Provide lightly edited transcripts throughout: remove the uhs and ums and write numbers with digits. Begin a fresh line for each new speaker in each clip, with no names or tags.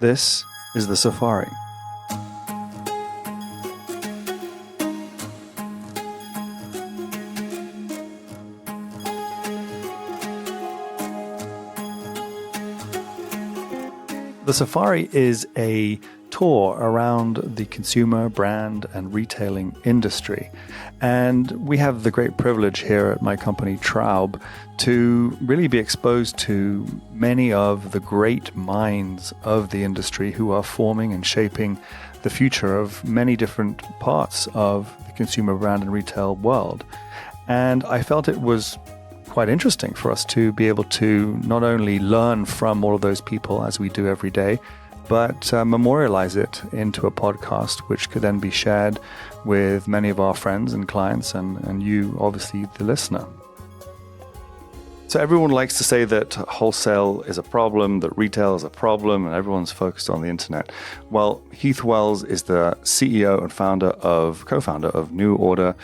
This is the Safari. The Safari is a tour around the consumer, brand, and retailing industry. And we have the great privilege here at my company, Traub, to really be exposed to many of the great minds of the industry who are forming and shaping the future of many different parts of the consumer, brand, and retail world. And I felt it was quite interesting for us to be able to not only learn from all of those people as we do every day, but memorialize it into a podcast, which could then be shared with many of our friends and clients and you, obviously, the listener. So everyone likes to say that wholesale is a problem, that retail is a problem, and everyone's focused on the internet. Well, Heath Wells is the CEO and co-founder of NuORDER,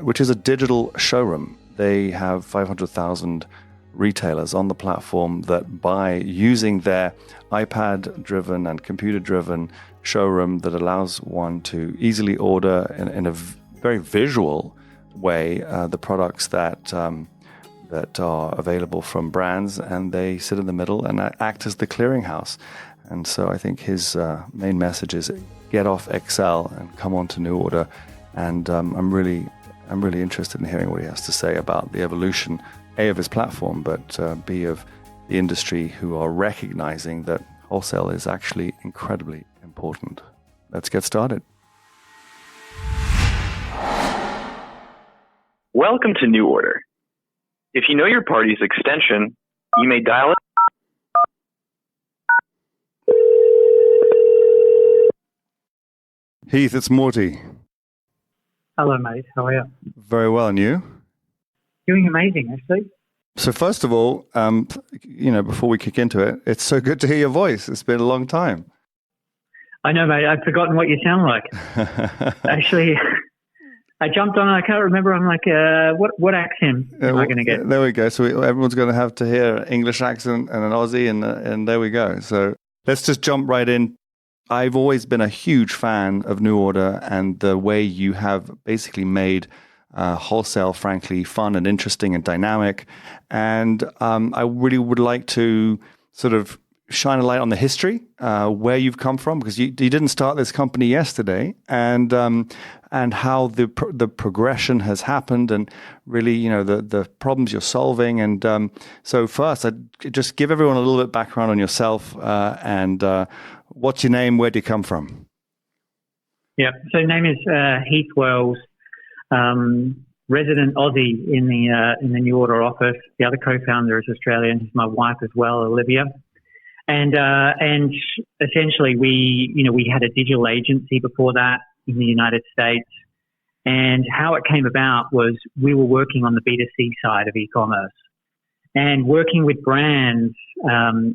which is a digital showroom. They have 500,000 retailers on the platform that buy using their iPad-driven and computer-driven showroom that allows one to easily order in a very visual way the products that are available from brands, and they sit in the middle and act as the clearinghouse. And so I think his main message is get off Excel and come on to NuORDER. And I'm really interested in hearing what he has to say about the evolution, A, of his platform, but B, of the industry, who are recognizing that wholesale is actually incredibly important. Let's get started.
Welcome to NuORDER. If you know your party's extension, you may dial it.
Heath, it's Morty.
Hello, mate. How are you?
Very well, and you?
Doing amazing, actually.
So first of all, before we kick into it, it's so good to hear your voice. It's been a long time.
I know, mate. I've forgotten what you sound like. Actually, I jumped on. I can't remember. I'm like, what accent am I going to get?
There we go. So everyone's going to have to hear an English accent and an Aussie, and there we go. So let's just jump right in. I've always been a huge fan of NuORDER and the way you have basically made wholesale, frankly, fun and interesting and dynamic. And I really would like to sort of shine a light on the history, where you've come from, because you didn't start this company yesterday, and how the progression has happened, and really, the problems you're solving. And so first, I'd just give everyone a little bit of background on yourself and what's your name? Where do you come from?
Yeah, so name is Heath Wells, resident Aussie in the NuORDER office. The other co-founder is Australian. He's my wife as well, Olivia. And essentially, we had a digital agency before that in the United States. And how it came about was we were working on the B2C side of e-commerce. And working with brands,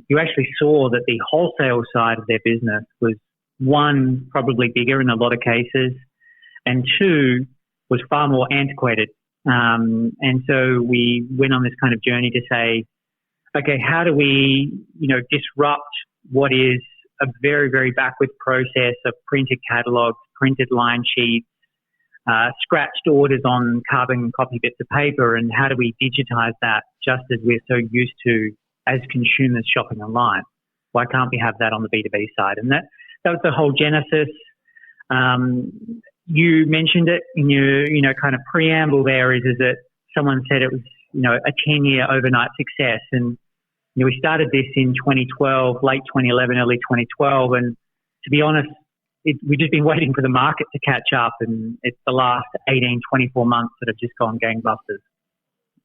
you actually saw that the wholesale side of their business was, one, probably bigger in a lot of cases, and two, was far more antiquated. And so we went on this kind of journey to say, okay, how do we, disrupt what is a very, very backward process of printed catalogs, printed line sheets, scratched orders on carbon copy bits of paper, and how do we digitize that just as we're so used to as consumers shopping online? Why can't we have that on the B2B side? And that was the whole genesis. You mentioned it in your, kind of preamble there is that someone said it was, a 10-year overnight success. And, we started this in 2012, late 2011, early 2012. And to be honest, we've just been waiting for the market to catch up. And it's the last 18, 24 months that have just gone gangbusters.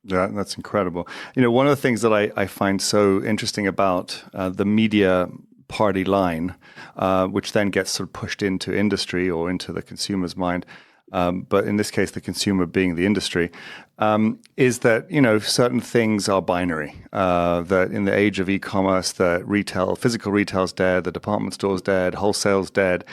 Yeah, that's incredible. One of the things that I find so interesting about the media party line, which then gets sort of pushed into industry or into the consumer's mind, but in this case, the consumer being the industry, is that, certain things are binary, that in the age of e-commerce, the physical retail's dead, the department store's dead, wholesale's dead.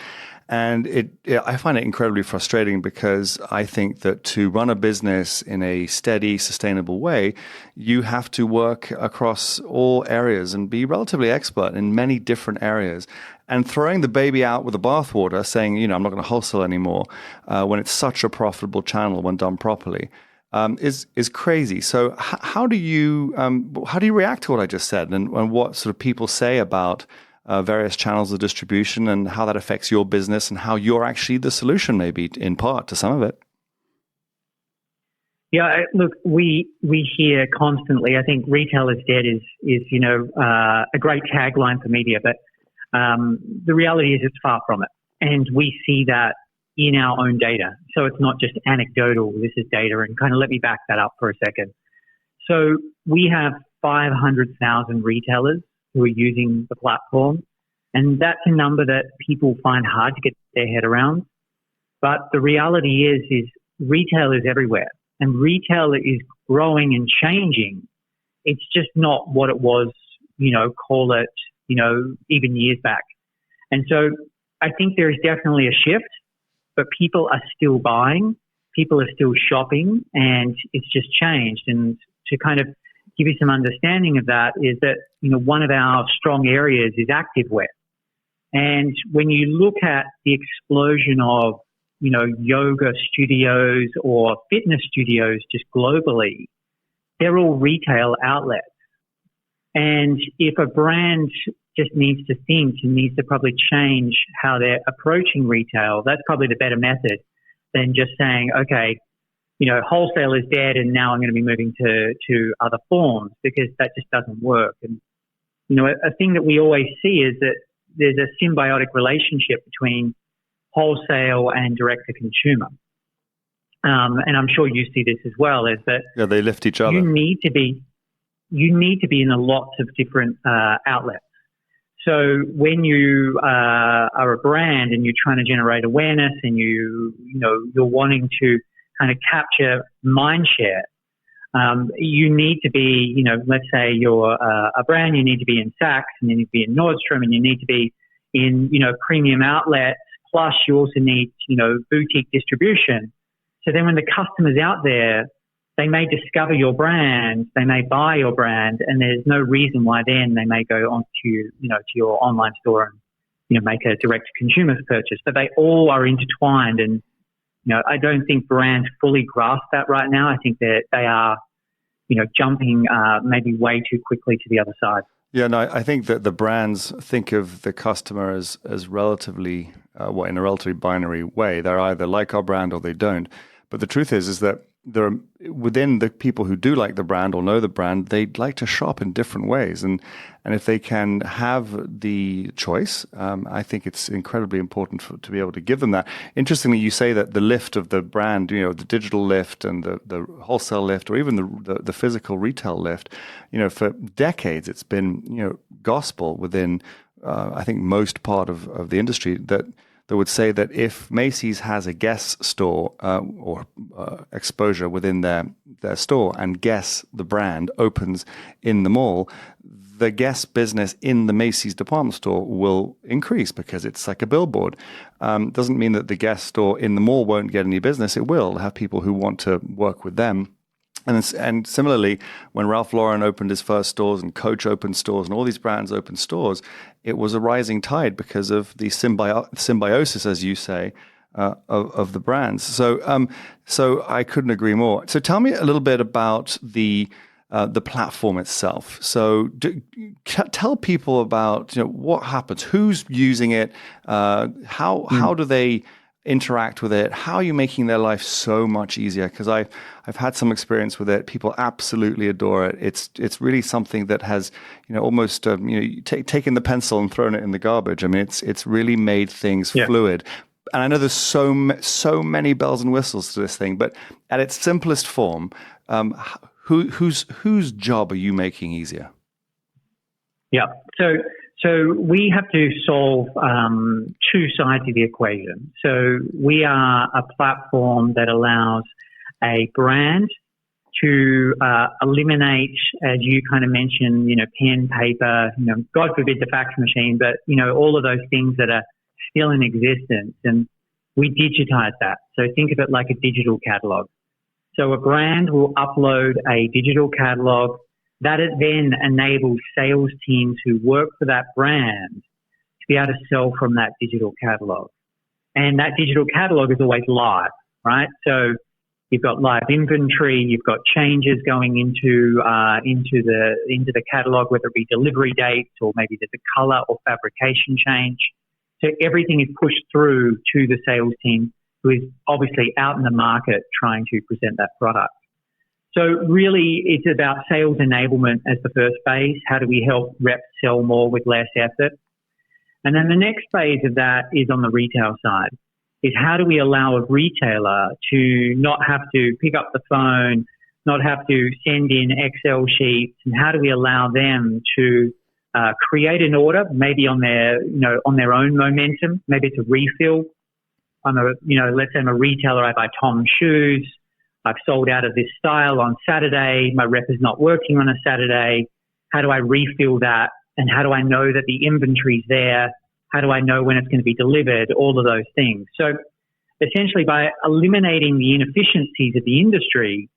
And I find it incredibly frustrating because I think that to run a business in a steady, sustainable way, you have to work across all areas and be relatively expert in many different areas. And throwing the baby out with the bathwater, saying, I'm not going to wholesale anymore, when it's such a profitable channel when done properly, is crazy. So how do you react to what I just said, and what sort of people say about various channels of distribution and how that affects your business and how you're actually the solution, maybe in part to some of it?
Yeah, look, we hear constantly. I think retail is dead is a great tagline for media, but the reality is it's far from it, and we see that in our own data. So it's not just anecdotal. This is data, and kind of let me back that up for a second. So we have 500,000 retailers who are using the platform. And that's a number that people find hard to get their head around. But the reality is retail is everywhere, and retail is growing and changing. It's just not what it was, call it, even years back. And so I think there is definitely a shift, but people are still buying, people are still shopping, and it's just changed. And to kind of give you some understanding of that is that, one of our strong areas is activewear. And when you look at the explosion of, yoga studios or fitness studios just globally, they're all retail outlets. And if a brand just needs to think and needs to probably change how they're approaching retail, that's probably the better method than just saying, okay, wholesale is dead and now I'm going to be moving to other forms, because that just doesn't work. And, a thing that we always see is that there's a symbiotic relationship between wholesale and direct to consumer. And I'm sure you see this as well, is that
they lift each other.
You need to be in a lot of different outlets. So when you are a brand and you're trying to generate awareness and you're wanting to kind of capture mind share, you need to be, let's say you're a brand, you need to be in Saks, and you need to be in Nordstrom, and you need to be in, premium outlets, plus you also need, boutique distribution. So then when the customer's out there, they may discover your brand, they may buy your brand, and there's no reason why then they may go on to, to your online store and, make a direct to consumer purchase. But they all are intertwined, and I don't think brands fully grasp that right now. I think that they are, jumping maybe way too quickly to the other side.
Yeah, no, I think that the brands think of the customer as relatively, in a relatively binary way. They're either like our brand or they don't. But the truth is that there are, within the people who do like the brand or know the brand, they'd like to shop in different ways. And if they can have the choice, I think it's incredibly important to be able to give them that. Interestingly, you say that the lift of the brand, the digital lift and the wholesale lift, or even the physical retail lift, for decades, it's been, gospel within, I think, most part of the industry that would say that if Macy's has a Guess store or exposure within their store, and Guess, the brand, opens in the mall, the Guess business in the Macy's department store will increase because it's like a billboard. Doesn't mean that the Guess store in the mall won't get any business. It will have people who want to work with them. And similarly, when Ralph Lauren opened his first stores and Coach opened stores and all these brands opened stores, it was a rising tide because of the symbiosis, as you say, of the brands. So I couldn't agree more. So tell me a little bit about the platform itself. So tell people about what happens, who's using it, how do they interact with it? How are you making their life so much easier? Because I've had some experience with it. People absolutely adore it. It's really something that has almost taken the pencil and thrown it in the garbage. I mean, it's really made things fluid. And I know there's so many bells and whistles to this thing, but at its simplest form, whose job are you making easier?
Yeah. So we have to solve two sides of the equation. So we are a platform that allows a brand to eliminate, as you kind of mentioned, pen, paper, God forbid the fax machine, but, all of those things that are still in existence, and we digitize that. So think of it like a digital catalog. So a brand will upload a digital catalog that it then enables sales teams who work for that brand to be able to sell from that digital catalog. And that digital catalog is always live, right? So you've got live inventory, you've got changes going into the catalog, whether it be delivery dates or maybe there's a color or fabrication change. So everything is pushed through to the sales team, who is obviously out in the market trying to present that product. So really, it's about sales enablement as the first phase. How do we help reps sell more with less effort? And then the next phase of that is on the retail side, is how do we allow a retailer to not have to pick up the phone, not have to send in Excel sheets, and how do we allow them to create an order, maybe on their own momentum, maybe it's a refill. Let's say I'm a retailer, I buy Tom's shoes, I've sold out of this style on Saturday, my rep is not working on a Saturday. How do I refill that? And how do I know that the inventory's there? How do I know when it's going to be delivered? All of those things. So essentially, by eliminating the inefficiencies of the industry,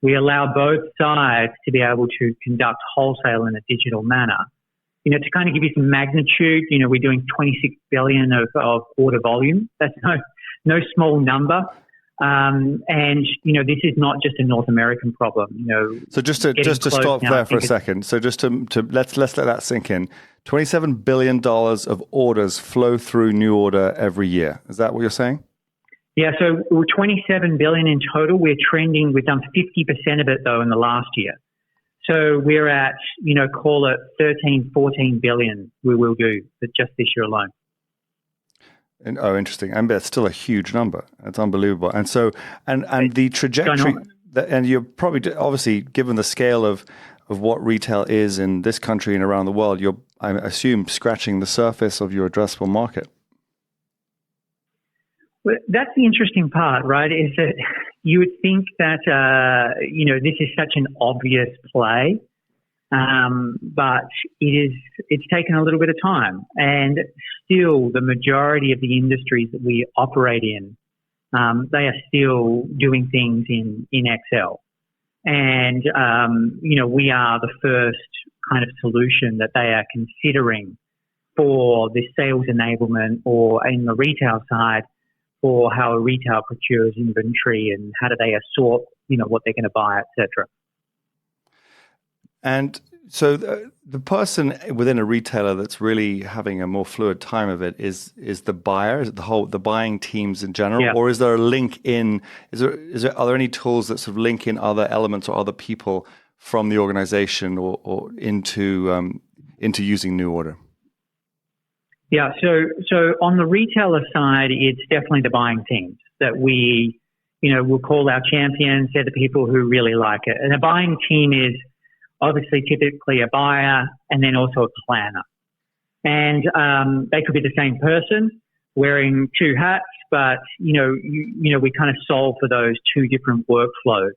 we allow both sides to be able to conduct wholesale in a digital manner. To kind of give you some magnitude, we're doing 26 billion of order volume. That's no small number. And this is not just a North American problem.
So just to stop there for a second. So just to let's let that sink in. $27 billion of orders flow through NuORDER every year. Is that what you're saying?
Yeah. So we're 27 billion in total. We've done 50% of it though in the last year. So we're at, call it 13, 14 billion we will do just this year alone.
Interesting. And that's still a huge number. That's unbelievable. And so, and the trajectory, and you're probably, obviously, given the scale of what retail is in this country and around the world, you're, I assume, scratching the surface of your addressable market.
Well, that's the interesting part, right? Is that you would think that, this is such an obvious play. But it's taken a little bit of time, and still the majority of the industries that we operate in, they are still doing things in Excel. And, we are the first kind of solution that they are considering for the sales enablement, or in the retail side, for how a retail procures inventory and how do they assort, what they're going to buy, etc.
And so the person within a retailer that's really having a more fluid time of it is the buyer, is it the buying teams in general,
yeah.
Or is there a link in? Are there any tools that sort of link in other elements or other people from the organization or into using NuORDER?
Yeah, so on the retailer side, it's definitely the buying teams that we'll call our champions. They're the people who really like it, and a buying team is obviously typically a buyer and then also a planner. And they could be the same person wearing two hats, but, we kind of solve for those two different workflows.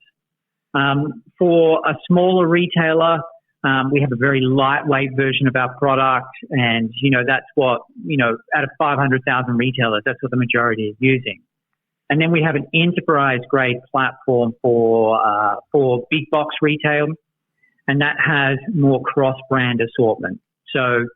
For a smaller retailer, we have a very lightweight version of our product. And, that's what, out of 500,000 retailers, that's what the majority is using. And then we have an enterprise-grade platform for big box retail, and that has more cross-brand assortment. So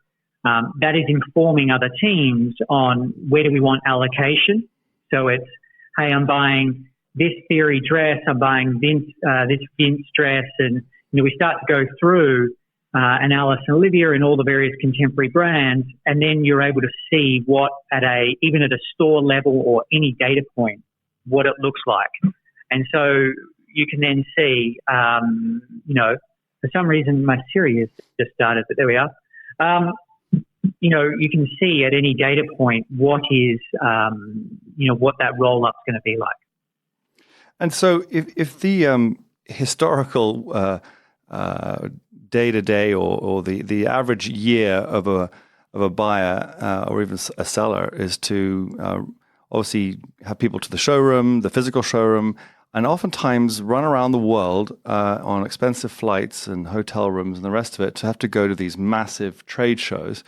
that is informing other teams on where do we want allocation. So it's, hey, I'm buying this theory dress, I'm buying this Vince dress, and we start to go through and Alice and Olivia and all the various contemporary brands, and then you're able to see what even at a store level or any data point, what it looks like. And so you can then see, for some reason, my Siri has just started, but there we are. You can see at any data point what is, what that roll-up's going to be like.
And so if the historical day-to-day or the average year of a buyer or even a seller is to obviously have people to the showroom, the physical showroom, and oftentimes run around the world on expensive flights and hotel rooms and the rest of it to have to go to these massive trade shows.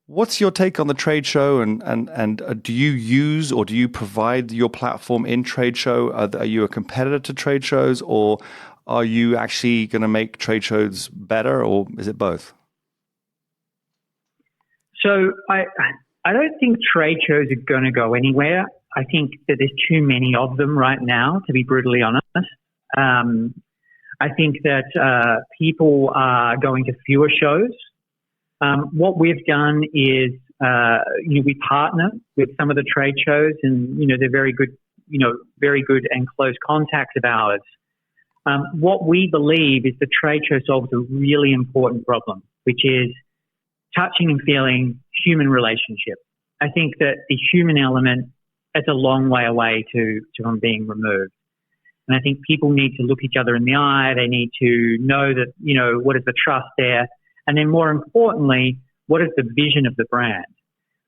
What's your take on the trade show, and do you use or do you provide your platform in trade show? Are you a competitor to trade shows, or are you actually going to make trade shows better, or is it both?
So I don't think trade shows are going to go anywhere. I think that there's too many of them right now, to be brutally honest. I think that people are going to fewer shows. What we've done is, we partner with some of the trade shows, and they're very good and close contacts of ours. What we believe is the trade show solves a really important problem, which is touching and feeling human relationship. I think that the human element is a long way away from being removed. And I think people need to look each other in the eye. They need to know that, what is the trust there? And then more importantly, what is the vision of the brand?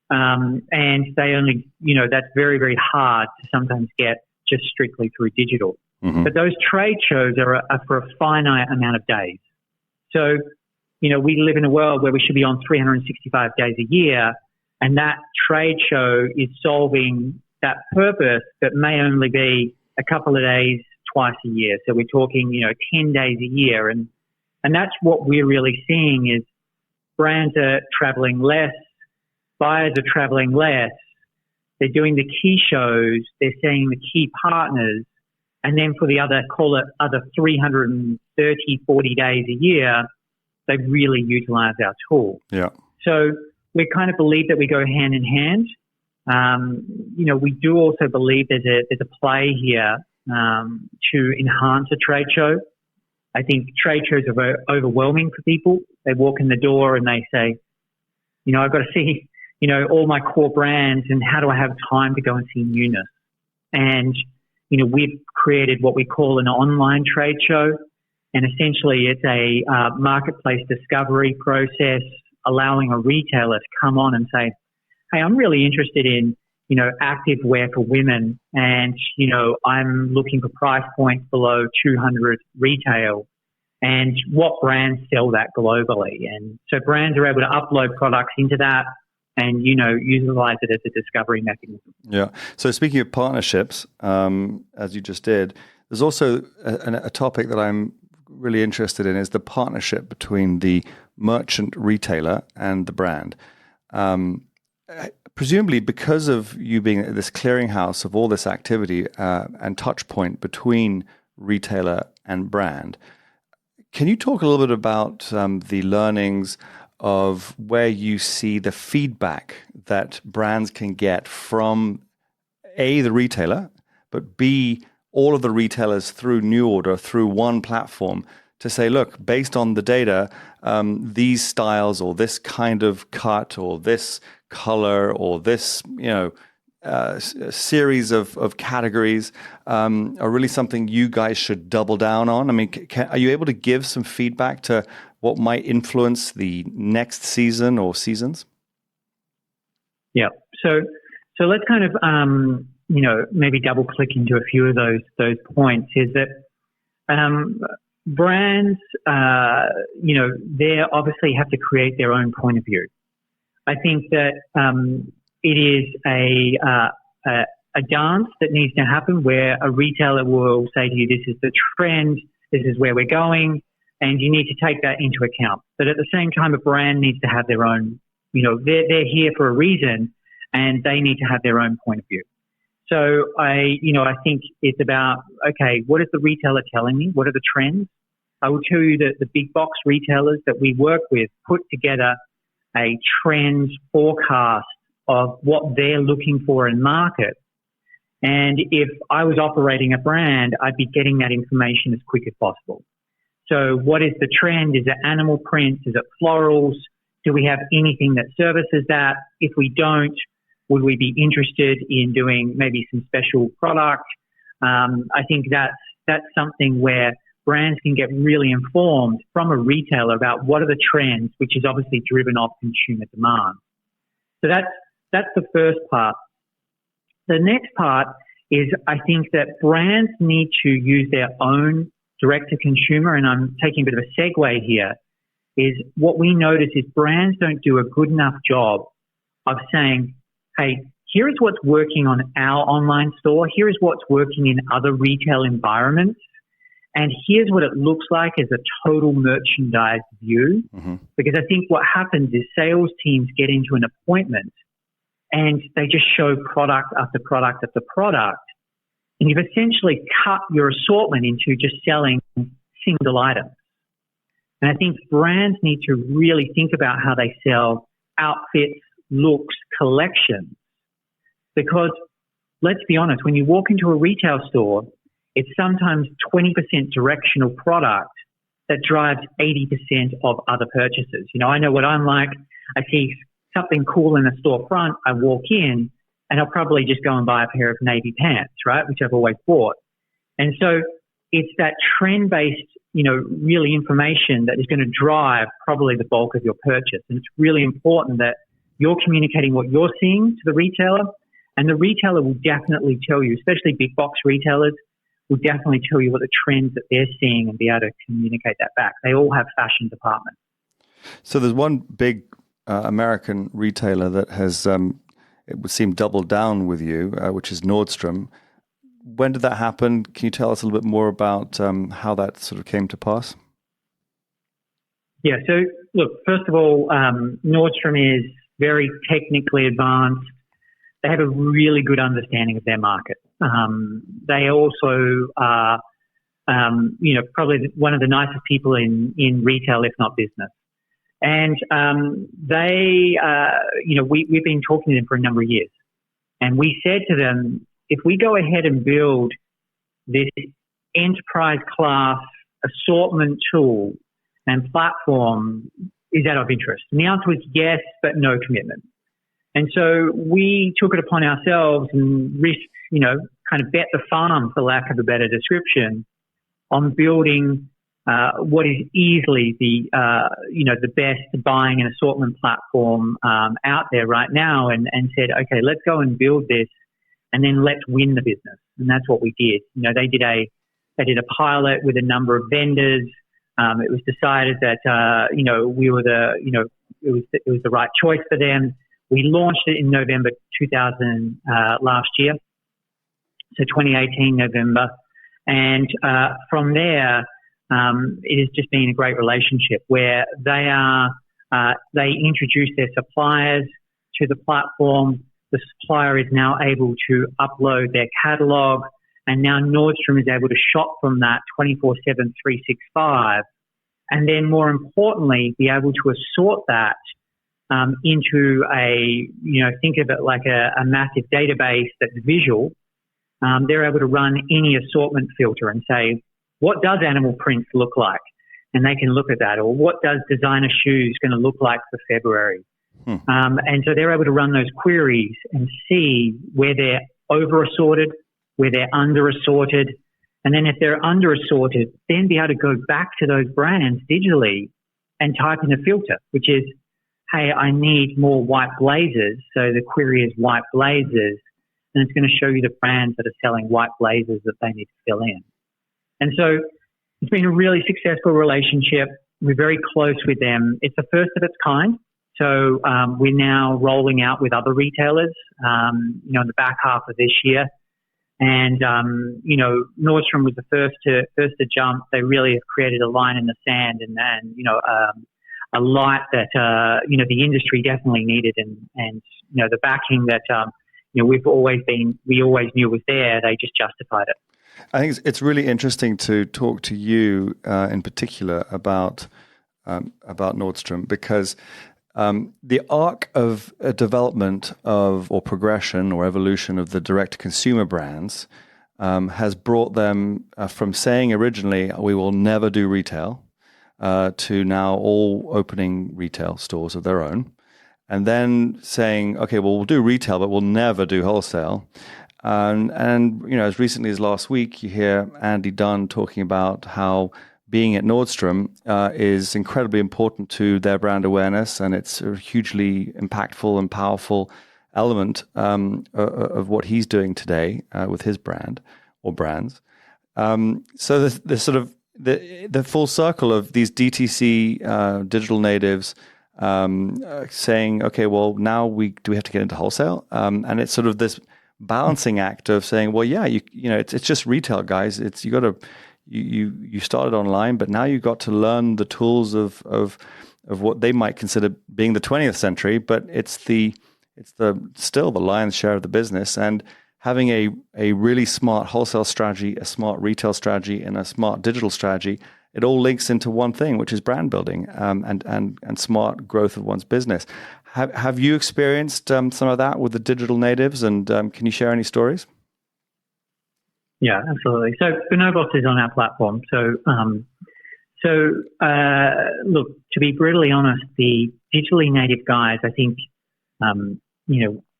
And they only, that's very, very hard to sometimes get just strictly through digital. Mm-hmm. But those trade shows are for a finite amount of days. So, we live in a world where we should be on 365 days a year, and that trade show is solving that purpose that may only be a couple of days twice a year. So we're talking, 10 days a year. And that's what we're really seeing is brands are traveling less, buyers are traveling less. They're doing the key shows, they're seeing the key partners, and then for the other 330, 40 days a year, they really utilize our tool. Yeah. So we kind of believe that we go hand in hand. We do also believe there's a play here to enhance a trade show. I think trade shows are overwhelming for people. They walk in the door and they say, I've got to see, all my core brands, and how do I have time to go and see newness? And, we've created what we call an online trade show. And essentially it's a marketplace discovery process, allowing a retailer to come on and say, hey, I'm really interested in, active wear for women, and, I'm looking for price points below 200 retail, and what brands sell that globally. And so brands are able to upload products into that and, utilize it as a discovery mechanism.
Yeah. So speaking of partnerships, as you just did, there's also a topic that I'm really interested in, is the partnership between the merchant retailer and the brand. Presumably because of you being this clearinghouse of all this activity and touch point between retailer and brand, can you talk a little bit about the learnings of where you see the feedback that brands can get from A, the retailer, but B, all of the retailers through NuORDER, through one platform, to say, look, based on the data, these styles or this kind of cut or this color or this, series of categories are really something you guys should double down on? I mean, are you able to give some feedback to what might influence the next season or seasons?
Yeah. So let's kind of, maybe double click into a few of those points. Is that brands, they obviously have to create their own point of view. I think that it is a dance that needs to happen where a retailer will say to you, this is the trend, this is where we're going, and you need to take that into account. But at the same time, a brand needs to have their own, they're here for a reason, and they need to have their own point of view. So I think it's about, okay, what is the retailer telling me? What are the trends? I will tell you that the big box retailers that we work with put together a trend forecast of what they're looking for in market. And if I was operating a brand, I'd be getting that information as quick as possible. So what is the trend? Is it animal prints? Is it florals? Do we have anything that services that? If we don't, would we be interested in doing maybe some special product? I think that's something where brands can get really informed from a retailer about what are the trends, which is obviously driven off consumer demand. So that's the first part. The next part is I think that brands need to use their own direct-to-consumer, and I'm taking a bit of a segue here, is what we notice is brands don't do a good enough job of saying, hey, here is what's working on our online store. Here is what's working in other retail environments. And here's what it looks like as a total merchandise view. Mm-hmm. Because I think what happens is sales teams get into an appointment and they just show product after product after product. And you've essentially cut your assortment into just selling single items. And I think brands need to really think about how they sell outfits, looks, collections. Because let's be honest, when you walk into a retail store, it's sometimes 20% directional product that drives 80% of other purchases. You know, I know what I'm like. I see something cool in a storefront. I walk in and I'll probably just go and buy a pair of navy pants, right, which I've always bought. And so it's that trend-based, you know, really information that is going to drive probably the bulk of your purchase. And it's really important that you're communicating what you're seeing to the retailer, and the retailer will definitely tell you, especially big box retailers, will definitely tell you what the trends that they're seeing and be able to communicate that back. They all have fashion departments.
So there's one big American retailer that has, it would seem, doubled down with you, which is Nordstrom. When did that happen? Can you tell us a little bit more about how that sort of came to pass?
Yeah, so look, first of all, Nordstrom is very technically advanced. They have a really good understanding of their market. They also are, you know, probably one of the nicest people in retail, if not business. And they, you know, we've been talking to them for a number of years. And we said to them, if we go ahead and build this enterprise class assortment tool and platform, is that of interest? And the answer was yes, but no commitment. And so we took it upon ourselves and risked, you know, kind of bet the farm, for lack of a better description, on building what is easily the, you know, the best buying and assortment platform out there right now, and said, okay, let's go and build this, and then let's win the business. And that's what we did. You know, they did a pilot with a number of vendors. It was decided that, you know, we were the, you know, it was the right choice for them. We launched it in November 2000 last year, so 2018 November, and from there, it has just been a great relationship where they introduce their suppliers to the platform. The supplier is now able to upload their catalog, and now Nordstrom is able to shop from that 24/7, 365, and then more importantly, be able to assort that into a, you know, think of it like a massive database that's visual. They're able to run any assortment filter and say, what does animal prints look like? And they can look at that. Or what does designer shoes going to look like for February? And so they're able to run those queries and see where they're over assorted, where they're under assorted. And then if they're under assorted, then be able to go back to those brands digitally and type in a filter, which is, hey, I need more white blazers. So the query is white blazers. And it's going to show you the brands that are selling white blazers that they need to fill in. And so it's been a really successful relationship. We're very close with them. It's the first of its kind. So we're now rolling out with other retailers, you know, in the back half of this year. And, you know, Nordstrom was the first to jump. They really have created a line in the sand and you know, a light that, you know, the industry definitely needed. And you know, the backing that, you know, we always knew was there. They just justified it.
I think it's really interesting to talk to you in particular about Nordstrom, because the arc of development of, or progression or evolution of the direct-to-consumer brands has brought them from saying originally, we will never do retail, to now all opening retail stores of their own. And then saying, okay, well, we'll do retail, but we'll never do wholesale. And you know, as recently as last week, you hear Andy Dunn talking about how being at Nordstrom is incredibly important to their brand awareness, and it's a hugely impactful and powerful element of what he's doing today with his brand or brands. So there's sort of the full circle of these DTC digital natives saying, okay, well, now do we have to get into wholesale? And it's sort of this balancing act of saying, well, yeah, it's just retail, guys. You started online, but now you've got to learn the tools of what they might consider being the 20th century, but it's still the lion's share of the business. And having a really smart wholesale strategy, a smart retail strategy, and a smart digital strategy, it all links into one thing, which is brand building and smart growth of one's business. Have you experienced some of that with the digital natives? And can you share any stories?
Yeah, absolutely. So Bonobos is on our platform. Look, to be brutally honest, the digitally native guys, I think,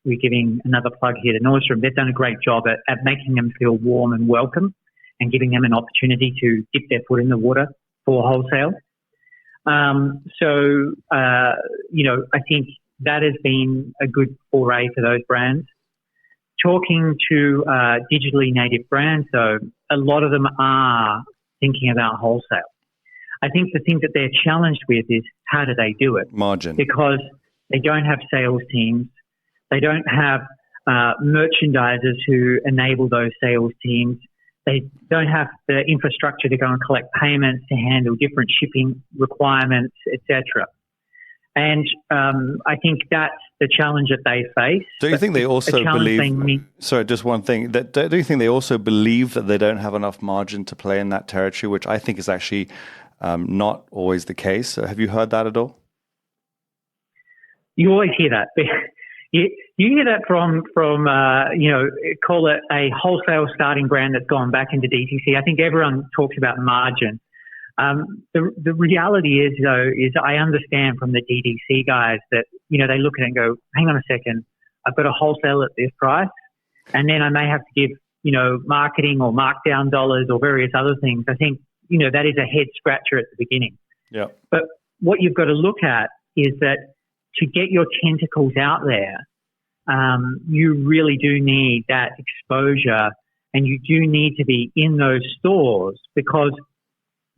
we're giving another plug here to NuORDER. They've done a great job at making them feel warm and welcome and giving them an opportunity to dip their foot in the water for wholesale. I think that has been a good foray for those brands. Talking to digitally native brands, though, a lot of them are thinking about wholesale. I think the thing that they're challenged with is how do they do it?
Margin.
Because they don't have sales teams. They don't have merchandisers who enable those sales teams. They don't have the infrastructure to go and collect payments, to handle different shipping requirements, etc. And I think that's the challenge that they face.
Do you think they also believe? Sorry, just one thing. Do you think they also believe that they don't have enough margin to play in that territory, which I think is actually not always the case? Have you heard that at all?
You always hear that. You hear that from call it a wholesale starting brand that's gone back into DTC. I think everyone talks about margin. The reality is, though, is I understand from the DTC guys that, they look at it and go, hang on a second, I've got a wholesale at this price, and then I may have to give, marketing or markdown dollars or various other things. I think, that is a head scratcher at the beginning.
Yeah.
But what you've got to look at is that to get your tentacles out there, you really do need that exposure, and you do need to be in those stores because,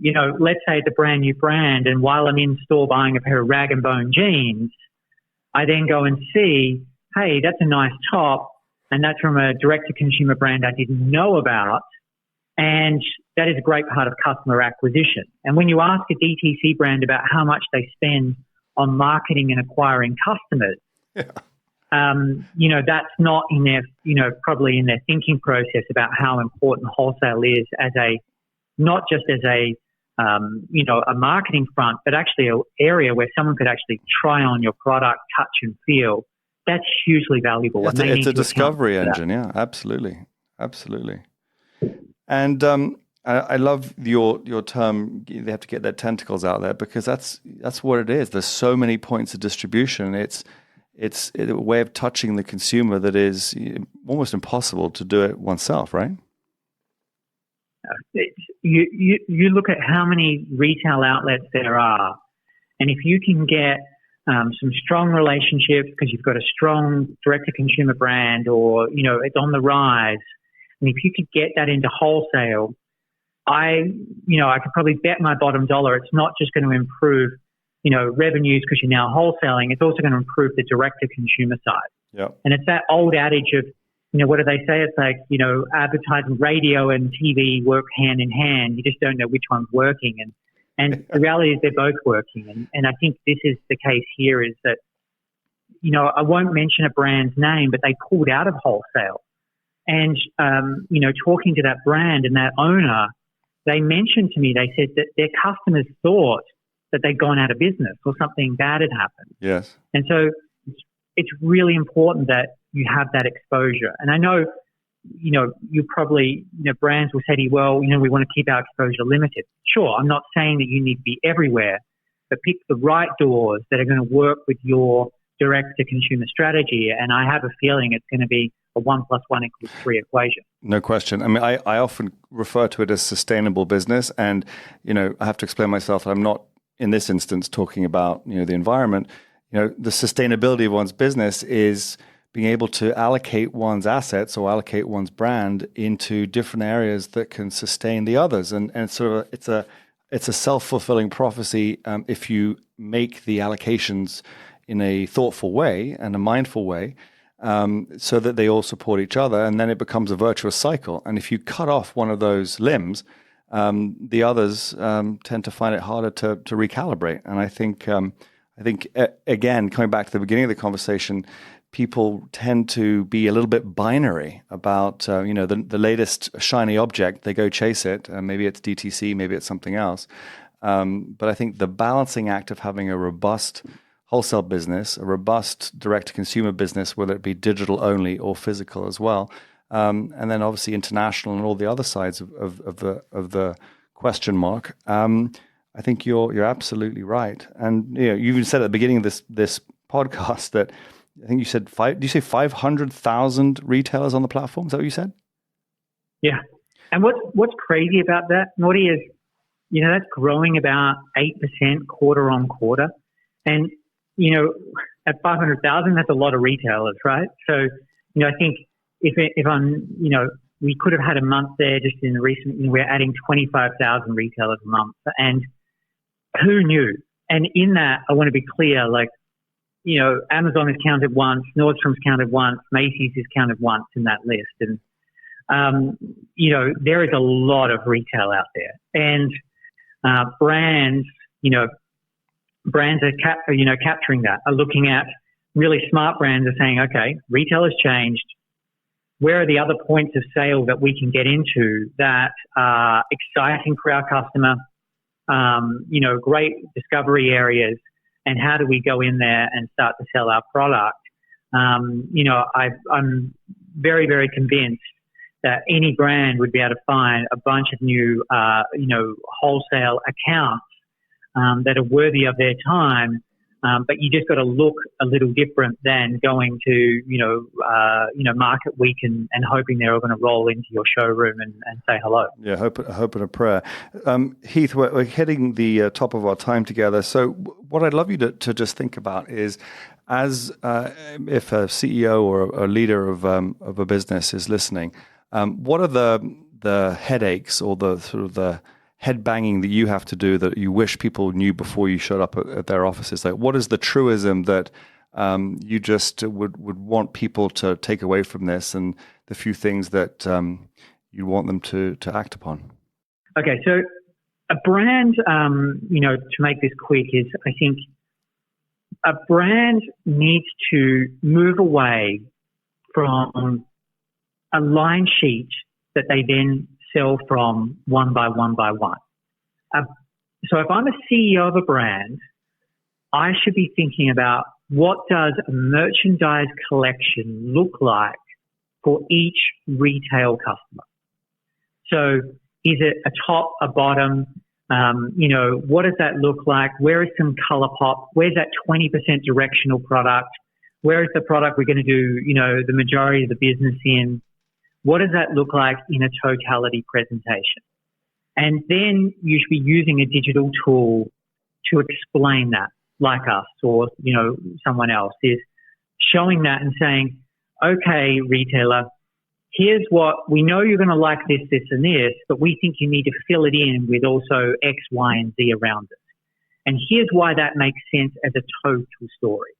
let's say it's a brand new brand, and while I'm in store buying a pair of rag and bone jeans, I then go and see, hey, that's a nice top, and that's from a direct-to-consumer brand I didn't know about, and that is a great part of customer acquisition. And when you ask a DTC brand about how much they spend on marketing and acquiring customers, that's not in their, probably in their thinking process about how important wholesale is as not just as a marketing front, but actually an area where someone could actually try on your product, touch and feel. That's hugely valuable.
It's a discovery engine. Yeah, absolutely. And I love your term. They have to get their tentacles out there because that's what it is. There's so many points of distribution. It's a way of touching the consumer that is almost impossible to do it oneself, right? You look at how many retail outlets there are, and if you can get some strong relationships because you've got a strong direct-to-consumer brand or, it's on the rise, and if you could get that into wholesale, I could probably bet my bottom dollar it's not just going to improve, revenues because you're now wholesaling. It's also going to improve the direct-to-consumer side. Yeah.
And it's that old adage of, what do they say? It's like, advertising, radio and TV work hand in hand. You just don't know which one's working. And the reality is they're both working. And I think this is the case here is that, I won't mention a brand's name, but they pulled out of wholesale. And, talking to that brand and that owner, they mentioned to me, they said that their customers thought that they'd gone out of business or something bad had happened.
Yes.
And so it's really important that you have that exposure. And I know, you probably, brands will say to you, well, we want to keep our exposure limited. Sure, I'm not saying that you need to be everywhere, but pick the right doors that are going to work with your direct-to-consumer strategy. And I have a feeling it's going to be a 1 + 1 = 3 equation.
No question. I mean, I often refer to it as sustainable business. And, I have to explain myself. I'm not, in this instance, talking about, the environment. The sustainability of one's business is being able to allocate one's assets or allocate one's brand into different areas that can sustain the others. And sort of it's a self-fulfilling prophecy if you make the allocations in a thoughtful way and a mindful way, so that they all support each other, and then it becomes a virtuous cycle. And if you cut off one of those limbs, the others tend to find it harder to recalibrate. And I think again, coming back to the beginning of the conversation, people tend to be a little bit binary about the latest shiny object. They go chase it. Maybe it's DTC, maybe it's something else. But I think the balancing act of having a robust wholesale business, a robust direct-to-consumer business, whether it be digital only or physical as well, and then obviously international and all the other sides of the question mark. I think you're absolutely right. And you even said at the beginning of this podcast that I think you said did you say 500,000 retailers on the platform? Is that what you said?
Yeah. And what's crazy about that, Naughty, is that's growing about 8% quarter on quarter, and at 500,000, that's a lot of retailers, right? So, I think if I'm, we could have had a month there just in the recent, we're adding 25,000 retailers a month, and who knew? And in that, I want to be clear, Amazon is counted once, Nordstrom's counted once, Macy's is counted once in that list. And, there is a lot of retail out there, and brands, brands are capturing that, are looking at really smart brands are saying, okay, retail has changed. Where are the other points of sale that we can get into that are exciting for our customer, great discovery areas, and how do we go in there and start to sell our product? I'm very, very convinced that any brand would be able to find a bunch of new, wholesale accounts that are worthy of their time, but you just got to look a little different than going to, Market Week and hoping they're all going to roll into your showroom and say hello.
Yeah, hope and a prayer. Heath, we're hitting the top of our time together. So what I'd love you to just think about is, as if a CEO or a leader of a business is listening, what are the headaches or the sort of the head banging that you have to do that you wish people knew before you showed up at their offices? Like, what is the truism that you just would want people to take away from this, and the few things that you want them to act upon?
Okay, so a brand, to make this quick, is I think a brand needs to move away from a line sheet that they then sell from one by one by one. So if I'm a CEO of a brand, I should be thinking about what does a merchandise collection look like for each retail customer. So is it a top, a bottom? What does that look like? Where is some color pop? Where's that 20% directional product? Where is the product we're going to do, the majority of the business in? What does that look like in a totality presentation? And then you should be using a digital tool to explain that, like us or, someone else, is showing that and saying, okay, retailer, here's what we know you're going to like this, this, and this, but we think you need to fill it in with also X, Y, and Z around it. And here's why that makes sense as a total story.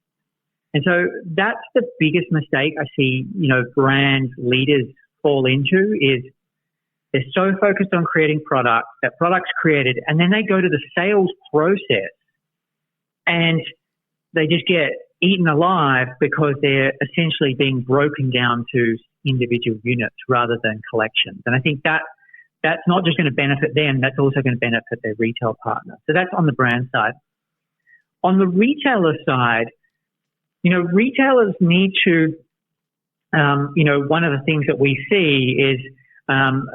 And so that's the biggest mistake I see, brand leaders fall into, is they're so focused on creating product, that product's created, and then they go to the sales process and they just get eaten alive because they're essentially being broken down to individual units rather than collections. And I think that's not just going to benefit them, that's also going to benefit their retail partner. So that's on the brand side. On the retailer side, retailers need to, one of the things that we see is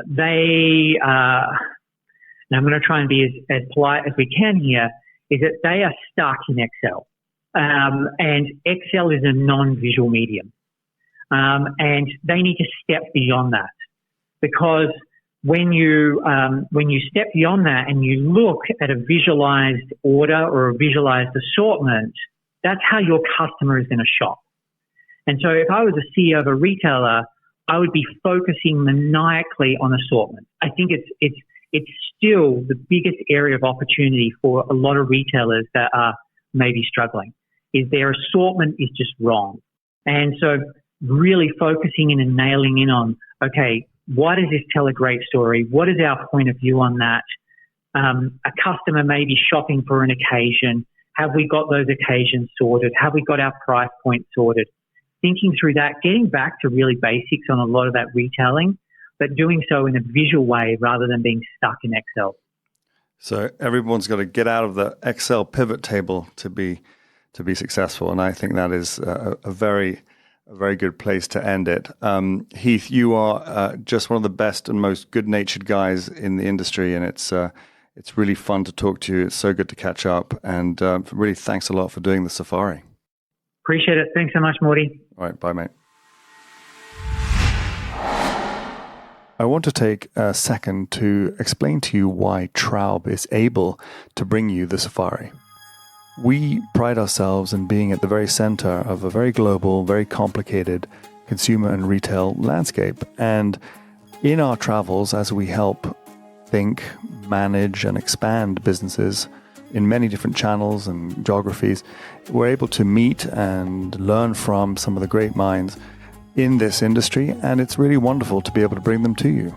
they, and I'm going to try and be as polite as we can here, is that they are stuck in Excel. And Excel is a non-visual medium. And they need to step beyond that, because when you step beyond that and you look at a visualized order or a visualized assortment, that's how your customer is going to shop. And so if I was a CEO of a retailer, I would be focusing maniacally on assortment. I think it's still the biggest area of opportunity for a lot of retailers that are maybe struggling, is their assortment is just wrong. And so really focusing in and nailing in on, okay, why does this tell a great story? What is our point of view on that? A customer may be shopping for an occasion. Have we got those occasions sorted? Have we got our price point sorted? Thinking through that, getting back to really basics on a lot of that retailing, but doing so in a visual way rather than being stuck in Excel.
So everyone's got to get out of the Excel pivot table to be successful, and I think that is a very good place to end it. Heath, you are just one of the best and most good-natured guys in the industry, and it's really fun to talk to you. It's so good to catch up, and really thanks a lot for doing the safari.
Appreciate it. Thanks so much, Morty.
All right, bye, mate. I want to take a second to explain to you why Traub is able to bring you the safari. We pride ourselves in being at the very center of a very global, very complicated consumer and retail landscape. And in our travels, as we help think, manage, and expand businesses in many different channels and geographies, we're able to meet and learn from some of the great minds in this industry, and it's really wonderful to be able to bring them to you.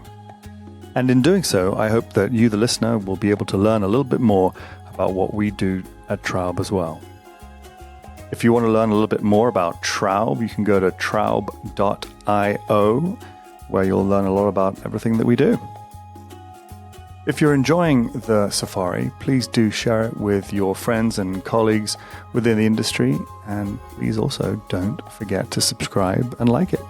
And in doing so, I hope that you, the listener, will be able to learn a little bit more about what we do at Traub as well. If you want to learn a little bit more about Traub, you can go to traub.io, where you'll learn a lot about everything that we do. If you're enjoying the safari, please do share it with your friends and colleagues within the industry, and please also don't forget to subscribe and like it.